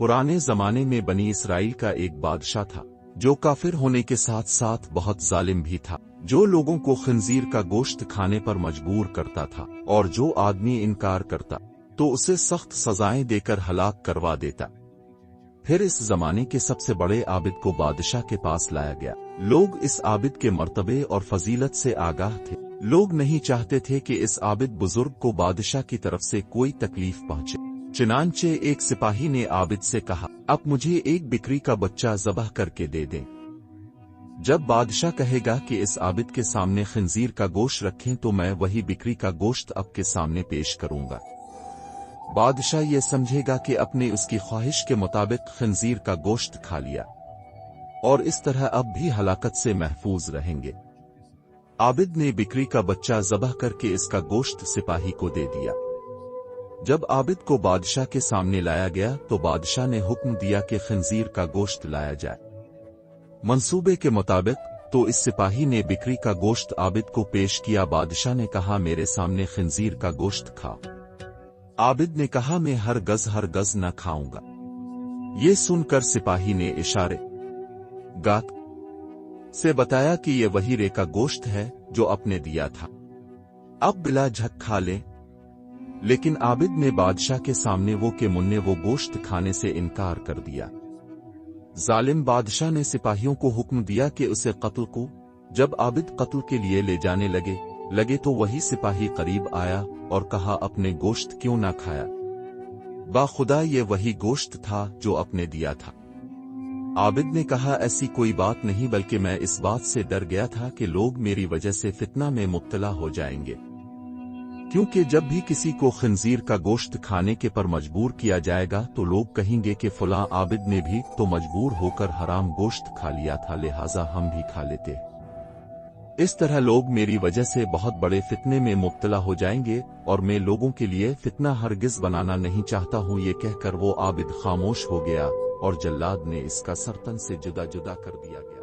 पुराने जमाने में बनी इसराइल का एक बादशाह था जो काफिर होने के साथ साथ बहुत जालिम भी था, जो लोगों को खंजीर का गोश्त खाने पर मजबूर करता था और जो आदमी इनकार करता तो उसे सख्त सजाएं देकर हलाक करवा देता। फिर इस जमाने के सबसे बड़े आबिद को बादशाह के पास लाया गया। लोग इस आबिद के मर्तबे और फजीलत से आगाह थे। लोग नहीं चाहते थे कि इस आबिद बुजुर्ग को बादशाह की तरफ से कोई तकलीफ पहुंचे। चुनांचे एक सिपाही ने आबिद से कहा, अब मुझे एक बिक्री का बच्चा ज़बह करके दे दें। जब बादशाह कहेगा कि इस आबिद के सामने खंजीर का गोश्त रखें तो मैं वही बिक्री का गोश्त आपके सामने पेश करूंगा। बादशाह ये समझेगा कि अपने उसकी ख्वाहिश के मुताबिक खंजीर का गोश्त खा लिया और इस तरह अब भी हलाकत से महफूज रहेंगे। आबिद ने बिक्री का बच्चा ज़बह करके इसका गोश्त सिपाही को दे दिया। जब आबिद को बादशाह के सामने लाया गया तो बादशाह ने हुक्म दिया कि खंजीर का गोश्त लाया जाए। मंसूबे के मुताबिक तो इस सिपाही ने बिक्री का गोश्त आबिद को पेश किया। बादशाह ने कहा, मेरे सामने खंजीर का गोश्त खा। आबिद ने कहा, मैं हर गज न खाऊंगा। ये सुनकर सिपाही ने इशारे गात से बताया कि ये वही रे का गोश्त है जो आपने दिया था, अब बिला झक खा ले। लेकिन आबिद ने बादशाह के सामने वो के मुन्ने वो गोश्त खाने से इनकार कर दिया। जालिम बादशाह ने सिपाहियों को हुक्म दिया कि उसे कत्ल को। जब आबिद कत्ल के लिए ले जाने लगे तो वही सिपाही करीब आया और कहा, अपने गोश्त क्यों ना खाया? बाखुदा ये वही गोश्त था जो आपने दिया था। आबिद ने कहा, ऐसी कोई बात नहीं, बल्कि मैं इस बात से डर गया था कि लोग मेरी वजह से फितना में मुब्तला हो जाएंगे, क्योंकि जब भी किसी को खंजीर का गोश्त खाने के पर मजबूर किया जाएगा तो लोग कहेंगे कि फलां आबिद ने भी तो मजबूर होकर हराम गोश्त खा लिया था, लिहाजा हम भी खा लेते। इस तरह लोग मेरी वजह से बहुत बड़े फितने में मुब्तला हो जाएंगे और मैं लोगों के लिए फितना हरगिज बनाना नहीं चाहता हूं। ये कहकर वो आबिद खामोश हो गया और जल्लाद ने इसका सर तन से जुदा जुदा कर दिया गया।